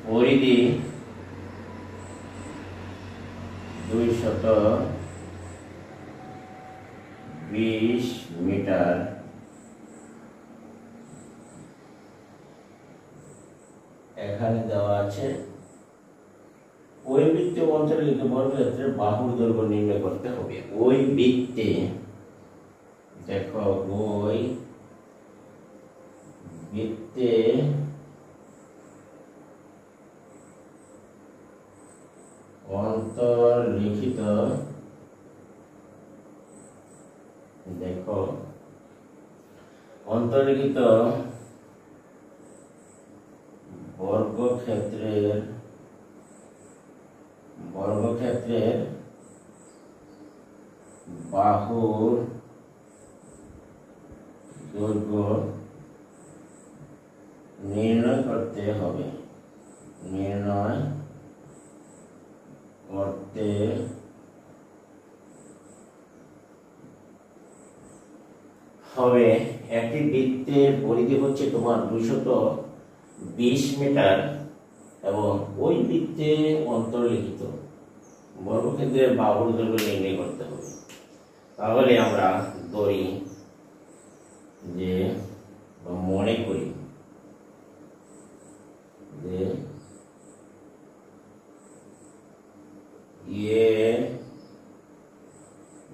পরিধি 220 মিটার এখানে দেওয়া আছে। ওই বৃত্তে অন্তর্লিখিত বর্গক্ষেত্রের বাহুর দৈর্ঘ্য নির্ণয় করতে হবে। ওই বৃত্তে দেখো, ওই বৃত্তে অন্তর্লিখিত, দেখো অন্তর্লিখিত বর্গক্ষেত্রের বাহুর দৈর্ঘ্য নির্ণয় করতে হবে। একটি বৃত্তের পরিধি হচ্ছে তোমার 220 মিটার এবং ওই বৃত্তে অন্তর্লিখিত বর্গক্ষেত্রের বাহুর দৈর্ঘ্য নির্ণয় করতে হবে। তাহলে আমরা ধরি যে মনে করি যে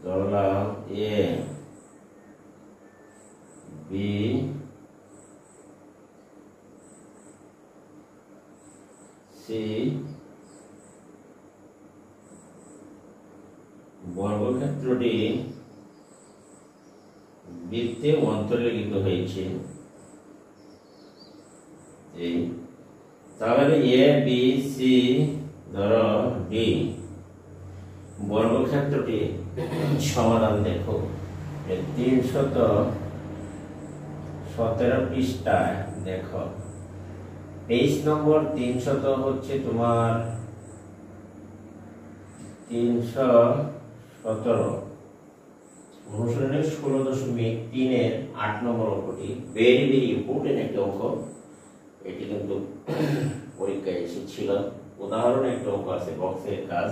ধরলাম এ, বি, সি বর্গক্ষেত্রটি বৃত্তে অন্তর্লিখিত হয়েছে। তাহলে এ, বি, সি ধরো ডি বর্গক্ষেত্রটি সমাধান দেখো 317 পৃষ্ঠায় দেখো, পেজ নম্বর 300 হচ্ছে তোমার 317 অনুশীলনের 16.3 8 নম্বর অঙ্কটি ভেরি ভেরি ইম্পর্টেন্ট একটা অঙ্ক। এটি কিন্তু পরীক্ষায় এসেছিল। উদাহরণ একটা অঙ্ক আছে, বক্সের কাজ।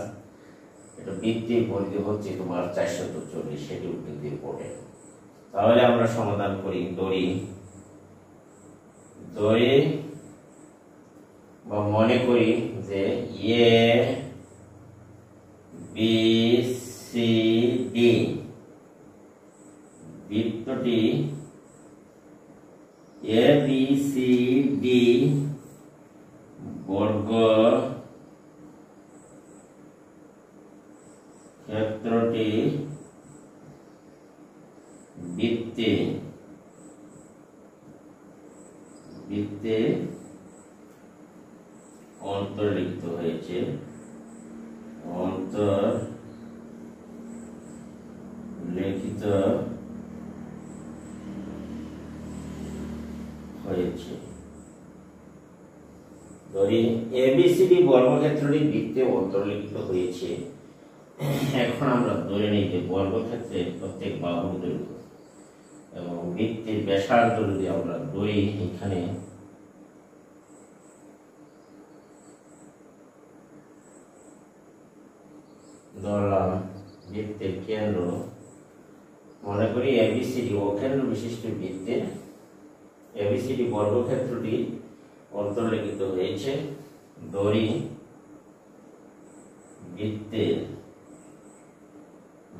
এটা বৃত্তের পরিধি হচ্ছে তোমার 440, সেটি কিন্তু ইম্পর্টেন্ট। তাহলে আমরা সমাধান করি। ধরি বা মনে করি যে এ, বি, সি, ডি বৃত্তটি এ, বি, সি, ডি বর্গ ক্ষেত্রটি বৃত্তে অন্তর্লিখিত হয়েছে। ধরি এবিসিডি বর্গক্ষেত্রটি বৃত্তে অন্তর্লিখিত হয়েছে। এখন আমরা ধরে নিই যে বর্গক্ষেত্রের প্রত্যেক বাহুর দৈর্ঘ্য এবং বৃত্তের ব্যাসার্ধ যদি আমরা ধরি, এখানে ধরলাম বৃত্তের কেন্দ্র, মনে করি এবিসিডি অকেন্দ্র বিশিষ্ট বৃত্তে এবিসিডি বর্গক্ষেত্রটি অন্তর্লিখিত হয়েছে। ধরি বৃত্তের,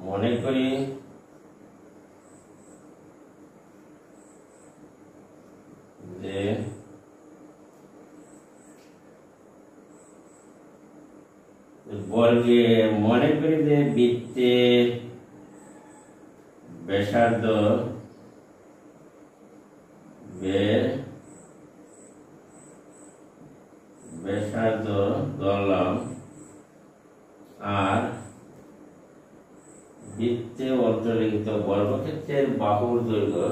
মনে করি যে বৃত্তের ব্যাসার্ধ ধরলাম, আর বৃত্তে অন্তর্লিখিত বর্গক্ষেত্রের বাহুর দৈর্ঘ্য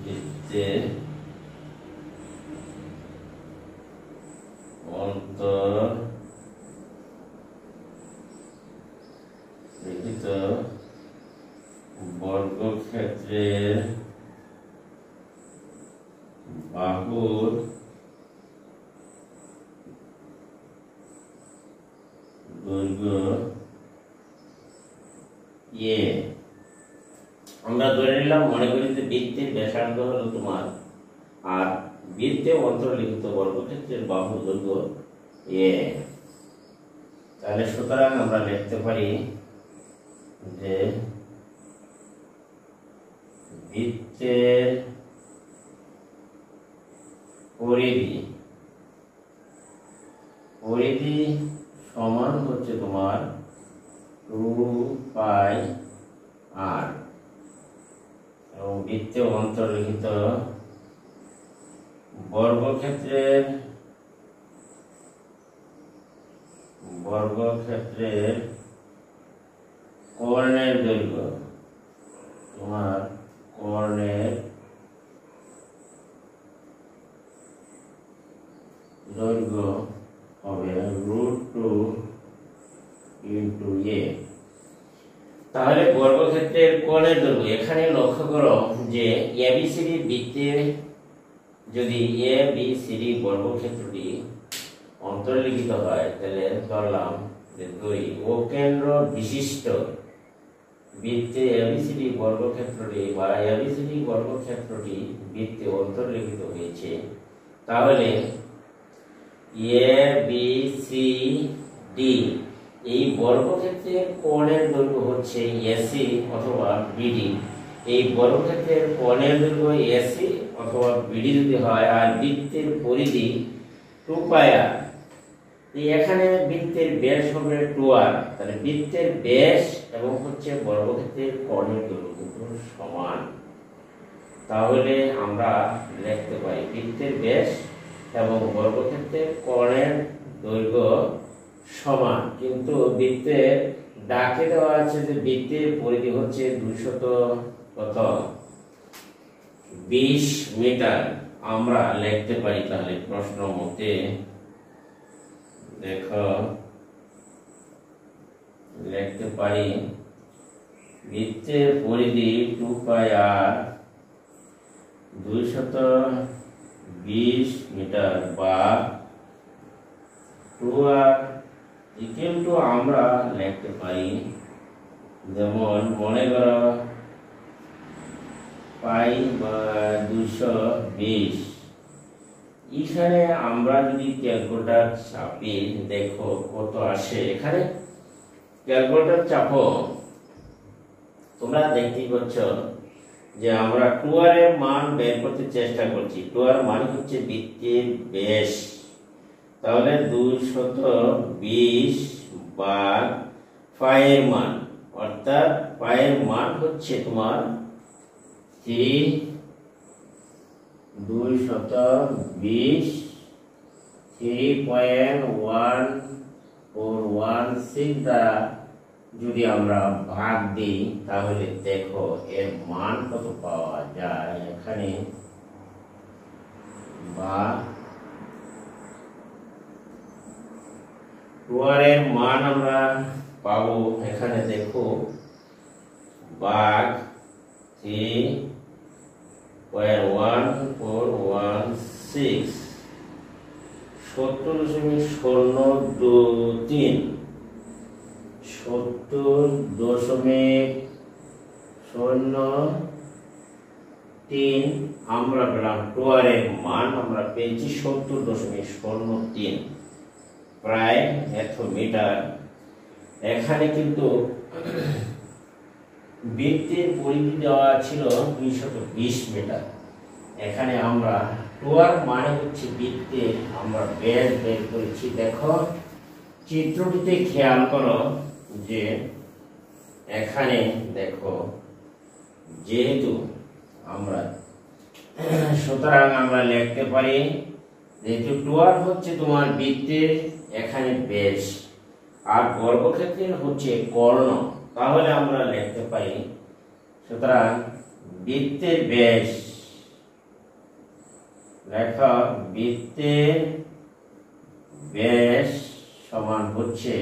বৃত্তে অন্তর্লিখিত বর্গক্ষেত্রের বাহুর দৈর্ঘ্য এ। আমরা ধরে নিলাম, মনে করি যে বৃত্তের ব্যাসার্ধ হলো তোমার, আর বৃত্তে অন্তর্লিখিত বর্গক্ষেত্রের বাহুর দৈর্ঘ্য এ। তাহলে সুতরাং আমরা লিখতে পারি যে বৃত্তের পরিধি সমান হচ্ছে তোমার 2πr, এবং বৃত্তে অন্তর্লিখিত বর্গক্ষেত্রের কর্ণের দৈর্ঘ্য, তোমার কর্ণের দৈর্ঘ্য হবে √2 × a। তাহলে বর্গক্ষেত্রের কোণের দৈর্ঘ্য, এখানে লক্ষ্য করো যে ABCD বৃত্তে যদি ABCD বর্গক্ষেত্রটি অন্তর্লিখিত হয়, তাহলে ধরলাম যে দুই অকেন্দ্র বিশিষ্ট বৃত্তে ABCD বর্গক্ষেত্রটি বা ABCD বর্গক্ষেত্রটি বৃত্তে অন্তর্লিখিত হয়েছে, তাহলে ABCD এই বর্গক্ষেত্রের কোণের দৈর্ঘ্য হচ্ছে AC অথবা BD। এই বর্গক্ষেত্রের কোণের দৈর্ঘ্য AC অথবা BD যদি হয়, আর বৃত্তের পরিধি 2πr, এখানে বৃত্তের ব্যাস হবে 2r, তাহলে বৃত্তের ব্যাস এবং হচ্ছে বর্গক্ষেত্রের কোণের দৈর্ঘ্য কিন্তু সমান। তাহলে আমরা লিখতে পারি বৃত্তের ব্যাস এবং বর্গক্ষেত্রের কোণের দৈর্ঘ্য সমান। কিন্তু বৃত্তের ডাকে দেওয়া আছে যে বৃত্তের পরিধি হচ্ছে 220 মিটার। আমরা লিখতে পারি তাহলে প্রশ্ন মতে, দেখো লিখতে পারি বৃত্তের পরিধি 2πr 220 মিটার বা 2r ইকুয়াল টু, আমরা লিখতে পারি যেমন মনে করো পাই বা 220। এখানে আমরা যদি ক্যালকুলেটর চাপি, দেখো কত আসে। এখানে ক্যালকুলেটর চাপো, তোমরা দেখতেই পাচ্ছ যে আমরা 2r এর মান বের করতে চেষ্টা করছি। 2r মানে হচ্ছে বৃত্তের ব্যাস, তাহলে 220 ভাগ পায়ের মান, অর্থাৎ পায়ের মান হচ্ছে তোমার 3.1416 দ্বারা যদি আমরা ভাগ দিই, তাহলে দেখো এর মান কত পাওয়া যায়। এখানে বা 2r এর মান আমরা পাবো, এখানে দেখো ভাগ 3.1416 70.023 70.03 আমরা পেলাম। 2r এর মান আমরা পেয়েছি 70.03, প্রায় 1 মিটার। এখানে কিন্তু বৃত্তের পরিধি দেওয়া ছিল 220 মিটার। এখানে আমরা 2r মানে হচ্ছে বৃত্তের আমরা ব্যাস বের করেছি। দেখো চিত্রটিতে খেয়াল করো যে এখানে দেখো, যেহেতু আমরা সুতরাং আমরা লিখতে পারি যেহেতু 2r হচ্ছে তোমার বৃত্তের এখানে ব্যাস আর বর্গক্ষেত্রের হচ্ছে কর্ণ, তাহলে আমরা লিখতে পারি সুতরাং বৃত্তের ব্যাস, লেখা বৃত্তের ব্যাস সমান হচ্ছে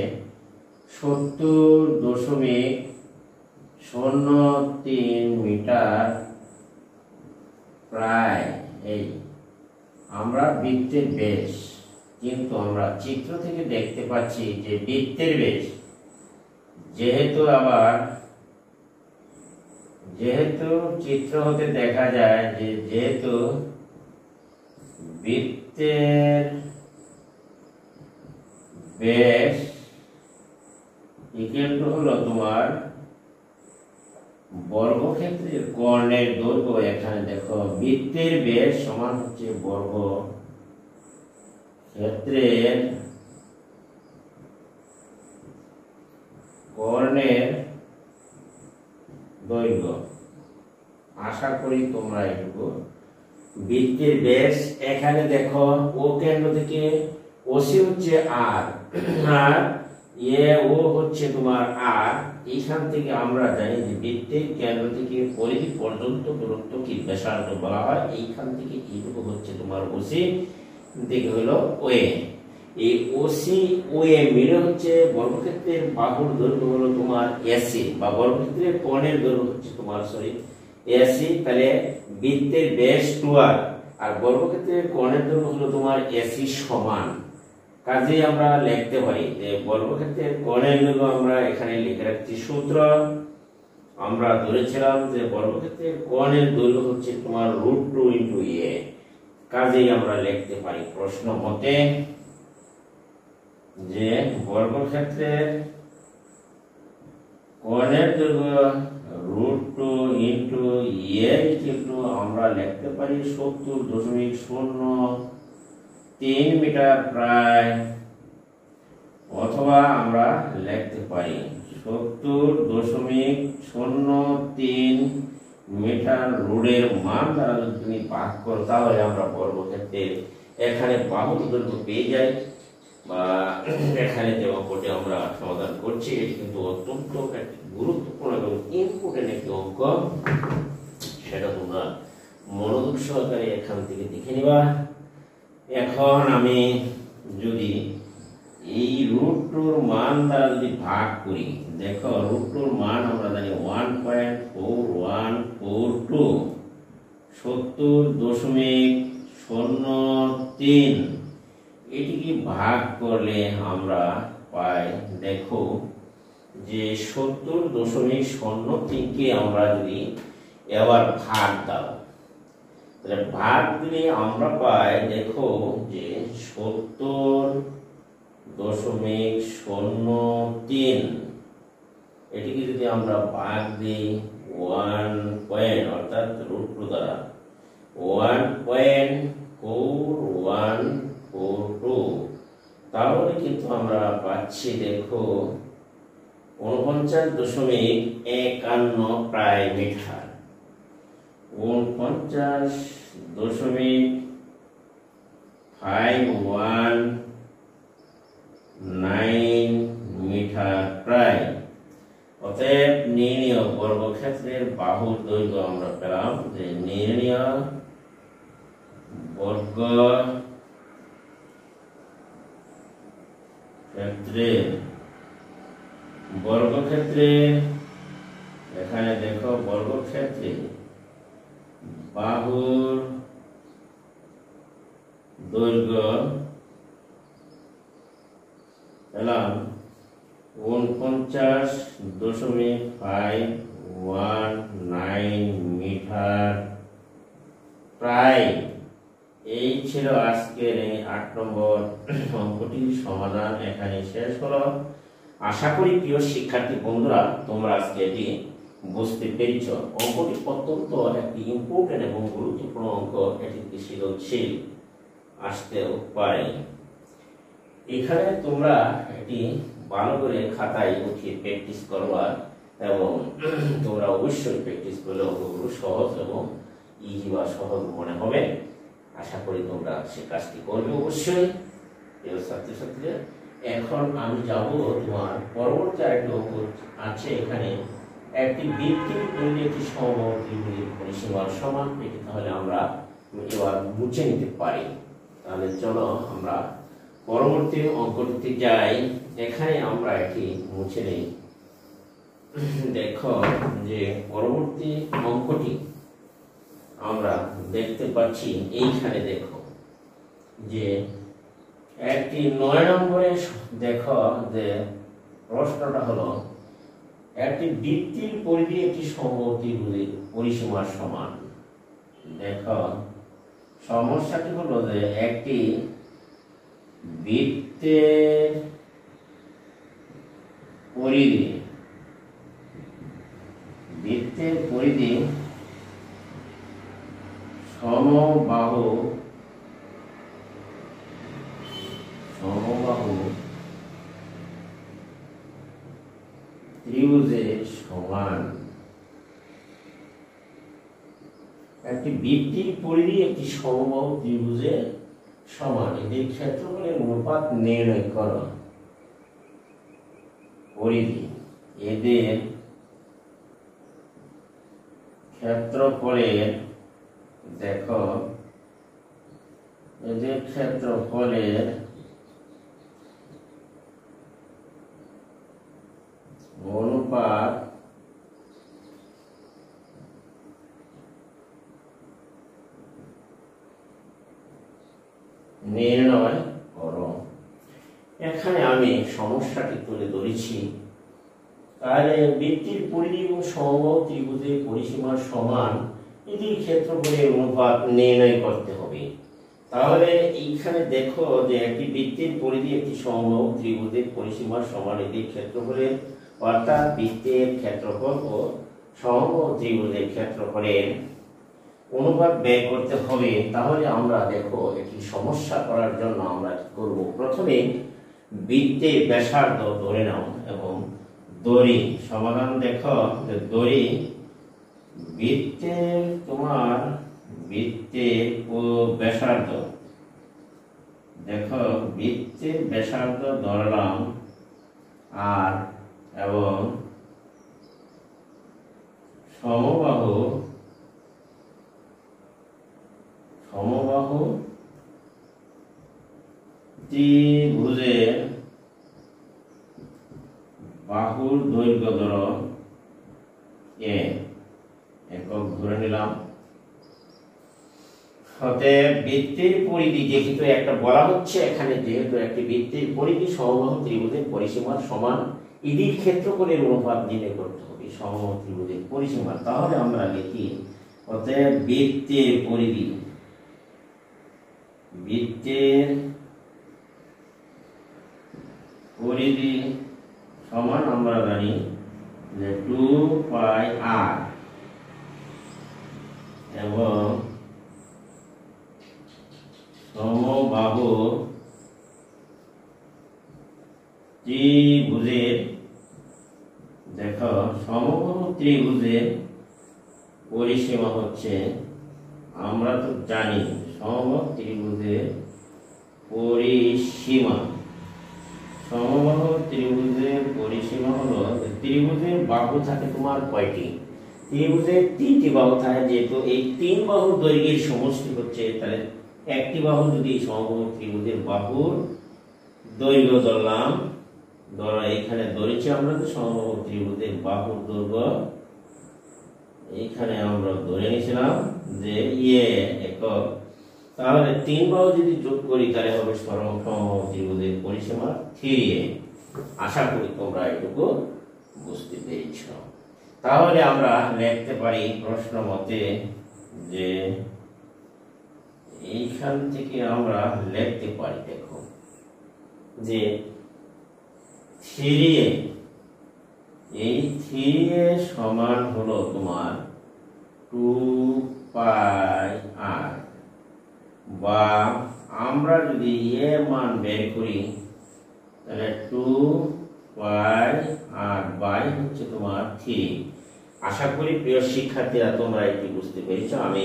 70.03 মিটার, প্রায় এই আমরা বৃত্তের ব্যাস, কিন্তু আমরা চিত্র থেকে দেখতে পাচ্ছি যে বৃত্তের ব্যাস যেহেতু চিত্র হতে দেখা যায় যে যেহেতু বৃত্তের ব্যাস ইকুয়াল টু হলো তোমার বর্গক্ষেত্রের কর্ণের দৈর্ঘ্য। এখানে দেখো বৃত্তের ব্যাস সমান হচ্ছে বর্গক্ষেত্রের কর্ণের দৈর্ঘ্য। আশা করি তোমরা এটুকু বৃত্তের ব্যাস, এখানে দেখো ও কেন্দ্র থেকে ওসি হচ্ছে আর, আর এ ও হচ্ছে তোমার আর। এইখান থেকে আমরা জানি যে বৃত্তের কেন্দ্র থেকে পরিধি পর্যন্ত দূরত্ব কি ব্যাসার্ধ বলা হয়। এইখান থেকে এইটুকু হচ্ছে তোমার ওসি, থেকে হলো ওএ। এই ওসি ওএ মিলে হচ্ছে বর্গক্ষেত্রের বাহুর দৈর্ঘ্য হলো তোমার এসি, বা বর্গক্ষেত্রের কোণের দৈর্ঘ্য হচ্ছে তোমার এসি। তাহলে বৃত্তের ব্যাস 2r আর বর্গক্ষেত্রের কোণের দৈর্ঘ্য হলো তোমার এসি সমান। কাজেই আমরা লিখতে পারি যে বর্গক্ষেত্রের কোণের দৈর্ঘ্য আমরা এখানে লিখে রাখছি সূত্র। আমরা ধরেছিলাম যে বর্গক্ষেত্রের কোণের দৈর্ঘ্য হচ্ছে তোমার √2 * a। কাজেই আমরা লিখতে পারি প্রশ্ন মতে যে বর্গক্ষেত্রের কোণের দৈর্ঘ্য √2 * a কিন্তু আমরা লিখতে পারি 70.03 মিটার প্রায়, অথবা আমরা লিখতে পারি 70.03 মিটার। রোডের মান দ্বারা যদি তুমি ভাগ করো তাহলে আমরা বর্গক্ষেত্রের এখানে বাহুর দৈর্ঘ্য পেয়ে যাই। বা এখানে যে অঙ্কটি আমরা সমাধান করছি এটি কিন্তু অত্যন্ত একটি গুরুত্বপূর্ণ এবং ইম্পর্টেন্ট একটি অঙ্ক, সেটা তোমরা মনোযোগ সহকারে এখান থেকে দেখে নিবা। এখন আমি যদি এই √2 মান দ্বারা যদি ভাগ করি, দেখো √2 মান আমরা জানি 1.4142, 70.03। এটিকে ভাগ করলে আমরা পাই, দেখো যে 70.03 কে আমরা যদি এবার ভাগ দাও, তাহলে ভাগ দিলে আমরা পাই, দেখো যে 70.03 এটিকে যদি আমরা ভাগ দিই 1 পয়েন্ট অর্থাৎ √2 দ্বারা 1.4142, তাহলে কিন্তু আমরা পাচ্ছি দেখো 49.51 প্রায় মিটার। 49.519 মিটার প্রায়। অতএব নির্ণীয় বর্গক্ষেত্রের বাহুর দৈর্ঘ্য আমরা পেলাম যে নির্ণীয় বর্গক্ষেত্রে এখানে দেখো বর্গক্ষেত্রে বাহুর দৈর্ঘ্য পেলাম 49.519 মিটার প্রায়। এই ছিল আজকের এই 8 নম্বর অঙ্কটির সমাধান, এখানে শেষ হলো। আশা করি প্রিয় শিক্ষার্থী বন্ধুরা তোমরা আজকে এটি বুঝতে পেরেছ। অঙ্কটি অত্যন্ত একটি ইম্পর্টেন্ট এবং গুরুত্বপূর্ণ অঙ্ক, এটি সৃজনশীল আসতেও পারে। এখানে তোমরা এটি ভালো করে খাতায় উঠিয়ে প্র্যাকটিস করবা এবং তোমরা অবশ্যই প্র্যাকটিস করলে অঙ্কগুলো সহজ এবং ইজি বা সহজ মনে হবে। আশা করি তোমরা সে কাজটি করবে অবশ্যই প্রিয় ছাত্রছাত্রীরা। এখন আমি যাব তোমার পরবর্তী আরেকটি অঙ্ক আছে। এখানে একটি বৃত্তের যদি একটি সমবাহু ত্রিভুজের পরিসীমার সমান, এটি তাহলে আমরা এবার মুছে নিতে পারি। তাহলে চলো আমরা পরবর্তী অঙ্কটিতে যাই। এখানে আমরা এটি মুছে নেই। দেখো যে পরবর্তী অঙ্কটি আমরা দেখতে পাচ্ছি, এইখানে দেখো যে একটি 9 নম্বরে দেখো যে প্রশ্নটা হলো একটি বৃত্তের পরিধি একটি সমবাহু ত্রিভুজের পরিসীমার সমান। দেখো সমস্যাটি হলো যে একটি বৃত্তের পরিধি সমবাহু ত্রিভুজের সমান। একটি বৃত্তের পরিধি একটি সমবাহু ত্রিভুজের সমান। এদের ক্ষেত্রফলের অনুপাত নির্ণয় করো। পরিধি এদের ক্ষেত্রফলের দেখো এদের ক্ষেত্রফলের অনুপাত নির্ণয় করো। এখানে আমি সমস্যাটি তুলে ধরেছি। তাহলে বৃত্তের পরিধি এবং সমবাহু ত্রিভুজের পরিসীমার সমান, এদের ক্ষেত্রফলের অনুপাত নির্ণয় করতে হবে। তাহলে এইখানে দেখো যে একটি বৃত্তের পরিধি একটি সমবাহু ত্রিভুজের পরিসীমার সমান, এদের ক্ষেত্রফলের অর্থাৎ বৃত্তের ক্ষেত্রফল ও সমবাহু ত্রিভুজের ক্ষেত্রফলের অনুপাত বের করতে হবে। তাহলে আমরা দেখো একটি সমস্যা করার জন্য আমরা কি করব, প্রথমে বৃত্তের ব্যাসার্ধ ধরে নাও এবং দড়ি সমাধান। দেখো যে দড়ি বৃত্তের বৃত্তের ও ব্যাসার্ধ, দেখো বৃত্তের ব্যাসার্ধ ধরলাম আর এবং সমবাহু ত্রিভুজের বাহুর দৈর্ঘ্য ধরো এ, একক ধরে নিলাম। অতএব বৃত্তের পরিধি যেহেতু একটা বলা হচ্ছে এখানে, যেহেতু একটি বৃত্তের পরিধি সমবাহু ত্রিভুজের পরিসীমার সমান, এদের ক্ষেত্রফলের অনুপাত নির্ণয় করতে হবে সমবাহু ত্রিভুজের পরিসীমা। তাহলে আমরা লিখি অতএব বৃত্তের পরিধি সমান আমরা জানি যে 2πr এবং সমবাহু ত্রিভুজের, দেখো সমবাহু ত্রিভুজের পরিসীমা হচ্ছে, আমরা তো জানি সমবাহু ত্রিভুজের পরিসীমা, সমবাহু ত্রিভুজের পরিসীমা হলো, ত্রিভুজের বাহু থাকে তোমার কয়টি, ত্রিভুজের 3টি বাহু থাকে। যেহেতু এই 3 বাহুর দৈর্ঘ্যের সমষ্টি হচ্ছে, তাহলে একটি বাহু যদি সমবাহু ত্রিভুজের বাহুর দৈর্ঘ্য ধরলাম, ধরো এখানে ধরেছি আমরা যে সমবাহু ত্রিভুজের বাহুর দৈর্ঘ্য, এখানে আমরা ধরে নিয়েছিলাম যে একক। তাহলে 3 বাহু যদি যোগ করি তাহলে হবে সমবাহু ত্রিভুজের পরিসীমা 3a। আশা করি তোমরা এটুকু বুঝতে পেরেছ। তাহলে আমরা লিখতে পারি প্রশ্ন মতে যে এইখান থেকে আমরা লিখতে পারি, দেখো যে 3a, এই 3a সমান হলো তোমার 2πr, বা আমরা যদি এর মান বের করি তাহলে 2πr বাই হচ্ছে তোমার 3। আশা করি প্রিয় শিক্ষার্থীরা তোমরা এটি বুঝতে পেরেছো। আমি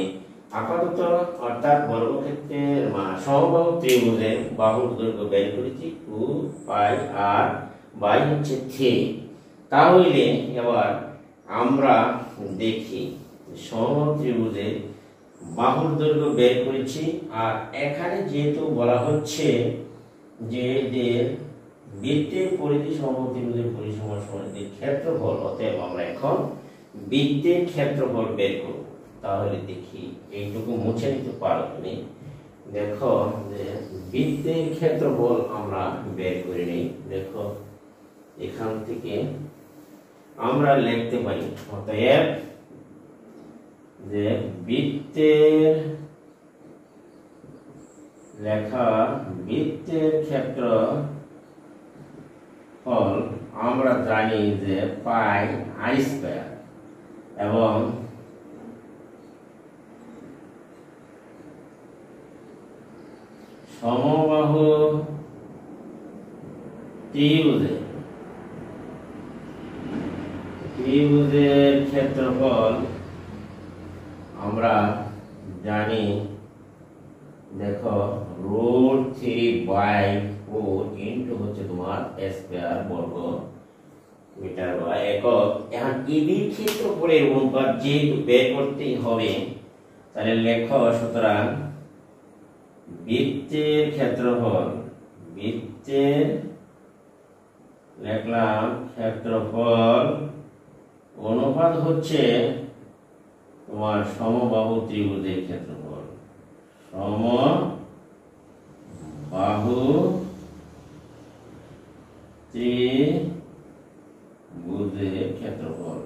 আপাতত অর্থাৎ বর্গক্ষেত্রের সমবাহু ত্রিভুজের বাহুর দৈর্ঘ্য বের করেছি 2πr বাই হচ্ছে 3। তাহলে এবার আমরা দেখি সমবাহু ত্রিভুজের বাহুর দৈর্ঘ্য বের করেছি, আর এখানে যেহেতু বলা হচ্ছে যে বৃত্তের পরিধি সমবাহু ত্রিভুজের পরিসীমার সমান ক্ষেত্রফল, অতএব আমরা এখন বৃত্তের ক্ষেত্রফল বের করব। তাহলে দেখি এইটুকু মুছে নিতে পারো তুমি। দেখো যে বৃত্তের ক্ষেত্রফল আমরা বের করে নিই। দেখো এখান থেকে আমরা লিখতে পারি অতএব যে বৃত্তের ক্ষেত্রফল আমরা জানি যে পাই আর স্কয়ার এবং সমবাহু ত্রিভুজের ক্ষেত্রফল আমরা জানি দেখো √3/4 ইনটু হচ্ছে তোমার স্কয়ার বর্গ মিটার বা একক। এখন এবির ক্ষেত্রফলের অনুপাত যেহেতু বের করতেই হবে তাহলে লেখো সুতরাং বৃত্তের ক্ষেত্রফল লিখলাম ক্ষেত্রফল অনুপাত হচ্ছে তোমার সমবাহু ত্রিভুজের ক্ষেত্রফল, সমবাহু ত্রিভুজের ক্ষেত্রফল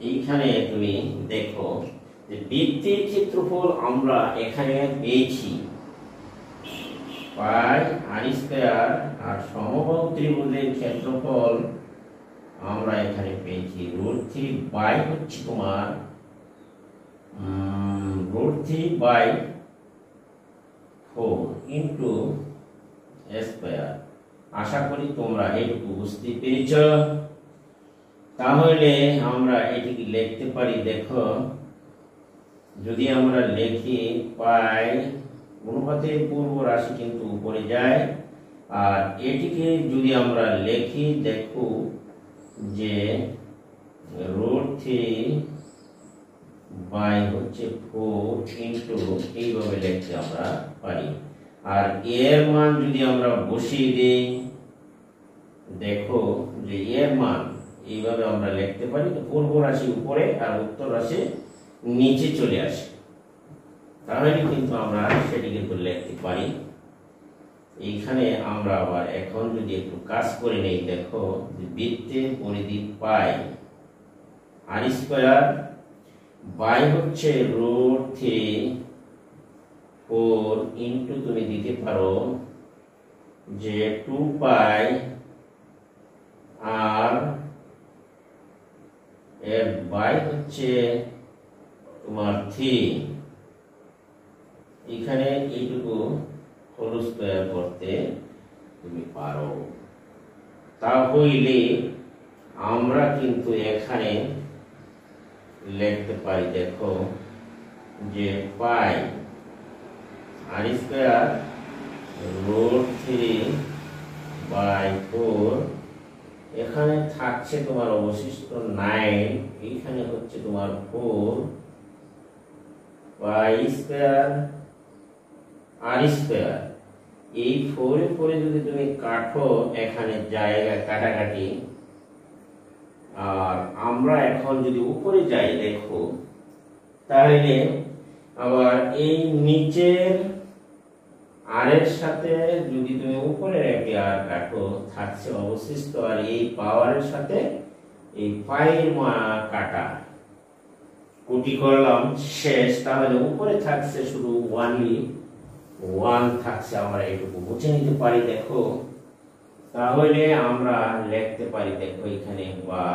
এইখানে তুমি দেখো যে বৃত্তের ক্ষেত্রফল আমরা এখানে পেয়েছি পাই আর স্কয়ার, আর সমবাহু ত্রিভুজের ক্ষেত্রফল আমরা এখানে পেয়েছি √3 হচ্ছে তোমার √3/4 ইনটু স্কয়ার। আশা করি তোমরা এটুকু বুঝতে পেরেছ। তাহলে আমরা এটিকে লিখতে পারি দেখো যদি আমরা লিখি পাই অনুপাতের পূর্ব রাশি কিন্তু উপরে যায়, আর এটিকে যদি আমরা লিখি দেখো যে √3 হচ্ছে 4 ইনটু এইভাবে লিখতে আমরা পারি। আর এর মান যদি আমরা বসিয়ে দেই দেখো যে এর মান এইভাবে আমরা লিখতে পারি, পূর্ব রাশি উপরে আর উত্তর রাশি নিচে চলে আসে, তাহলে কিন্তু আমরা সেটি কিন্তু লিখতে পারি। এইখানে আমরা আবার এখন যদি একটু কাজ করে নেই দেখো যে বৃত্তের পরিধি পাই আর স্কয়ার বাই হচ্ছে √3/4 ইনটু তুমি দিতে পারো যে 2π আর এর বাই হচ্ছে তোমার 3। এখানে এইটুকু হোল স্কয়ার করতে তুমি পারো। তাহলে আমরা কিন্তু এখানে লিখতে পারি দেখো যে পাই আর স্কয়ার √3/4, এখানে থাকছে তোমার অবশিষ্ট 9, এইখানে হচ্ছে তোমার 4π² আর স্কয়ার। এই 4 এর পরে যদি তুমি কাটো এখানে জায়গা কাটাকাটি, আর আমরা এখন যদি উপরে যাই দেখো তাহলে আবার এই নিচের আর এর সাথে যদি তুমি উপরে একটি আর কাটো থাকছে অবশিষ্ট, আর এই পাওয়ারের সাথে এই পাইয়ের কাটা কুটি করলাম শেষ। তাহলে উপরে থাকছে শুধু 1 থাকছে, আমরা এইটুকু মুছে নিতে পারি দেখো। তাহলে আমরা লিখতে পারি দেখো এখানে বা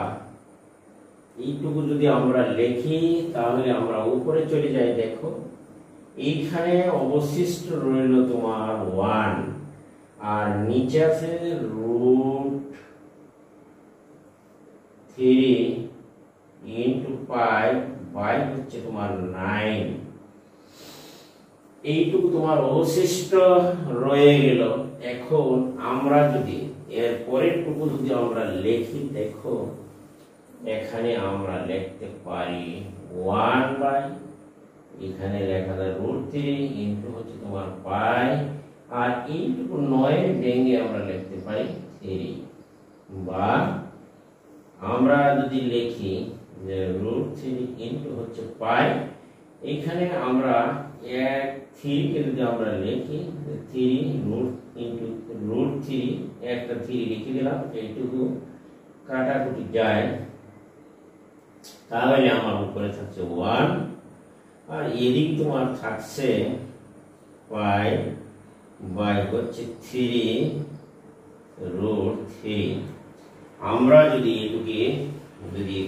এইটুকু যদি আমরা লিখি তাহলে আমরা উপরে চলে যাই দেখো এইখানে অবশিষ্ট রইল তোমার 1, আর নিচে আছে √3 ইনটু পাই বাই হচ্ছে তোমার 9। এইটুকু তোমার অবশিষ্ট রয়ে গেল। এখন আমরা যদি এর পরের টুকু যদি আমরা লিখি দেখো এখানে আমরা লিখতে পারি 1/, এখানে লেখা যায় √3 ইনটু হচ্ছে তোমার পাই, আর এইটুকু 9 ভেঙে আমরা লিখতে পারি 3, বা আমরা যদি লিখি যে √3 ইনটু হচ্ছে পাই। এখানে আমরা 3 কে যদি আমরা লিখি 3 রুট ইনটু রুট 3, একটা 3 লিখে দিলাম, এইটুকু কাটাকুটি যায়, তাহলে আমার উপরে থাকছে 1 আর এদিক তোমার থাকছে পাই বাই হচ্ছে 3 রুট 3। আমরা যদি এটুকে যদি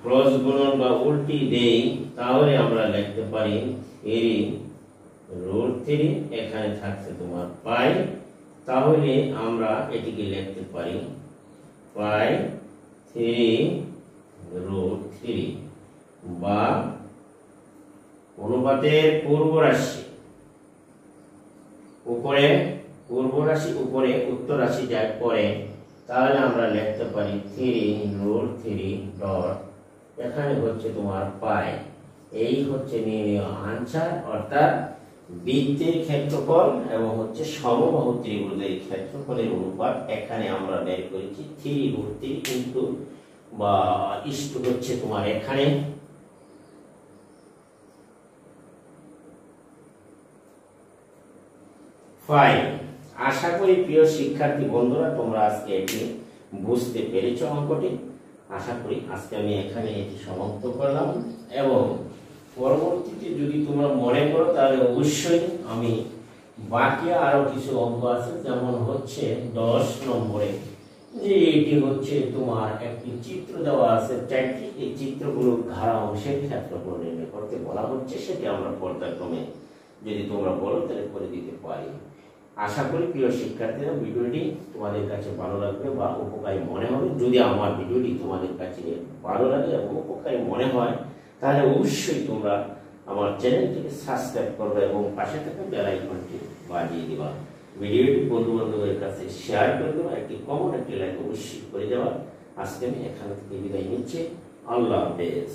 ক্রস গুণন বা উল্টি দেই তাহলে আমরা লিখতে পারি 3 রুট 3, এখানে থাকছে তোমার পাই, তাহলে আমরা এটিকে লিখতে পারি পাই 3 রুট 3 বা অনুপাতের পূর্ব রাশি উপরে উত্তর রাশি যায় পরে, তাহলে আমরা লিখতে পারি 3 রুট 3 ডট, এখানে হচ্ছে তোমার পাই। এই হচ্ছে নির্ণয় আনসার, অর্থাৎ বৃত্তের ক্ষেত্রফল এবং হচ্ছে সমবাহু ত্রিভুজের ক্ষেত্রফলের অনুপাত এখানে আমরা বের করেছি 3 রুট 3 কিন্তু বা ইস্ট হচ্ছে তোমার এখানে ফাইভ। আশা করি প্রিয় শিক্ষার্থী বন্ধুরা তোমরা আজকে এটি বুঝতে পেরেছো অঙ্কটি। আশা করি আজকে আমি এখানে এটি সমাপ্ত করলাম, এবং পরবর্তীতে যদি তোমরা মনে করো তাহলে অবশ্যই আমি বাকি আরো কিছু অঙ্ক আছে, যেমন হচ্ছে 10 নম্বরে যে এটি হচ্ছে তোমার একটি চিত্র দেওয়া আছে 4টি, এই চিত্রগুলো ধারা অংশের ক্ষেত্রফল নির্ণয় করতে বলা হচ্ছে, সেটি আমরা পর্যায়ক্রমে যদি তোমরা বলো তাহলে করে দিতে পারি। আশা করি প্রিয় শিক্ষার্থীরা ভিডিওটি তোমাদের কাছে ভালো লাগবে বা উপকারী মনে হবে। যদি আমার ভিডিওটি তোমাদের কাছে ভালো লাগে এবং উপকারী মনে হয় তাহলে অবশ্যই তোমরা আমার চ্যানেলটিকে সাবস্ক্রাইব করবে এবং পাশে থাকা বেল আইকনটি বাজিয়ে দেবা। ভিডিওটি বন্ধু বান্ধবের কাছে শেয়ার করে দেবা, একটি কমেন্ট একটি লাইক অবশ্যই করে দেবা। আজকে আমি এখান থেকে বিদায় নিচ্ছি। আল্লাহ হাফেজ।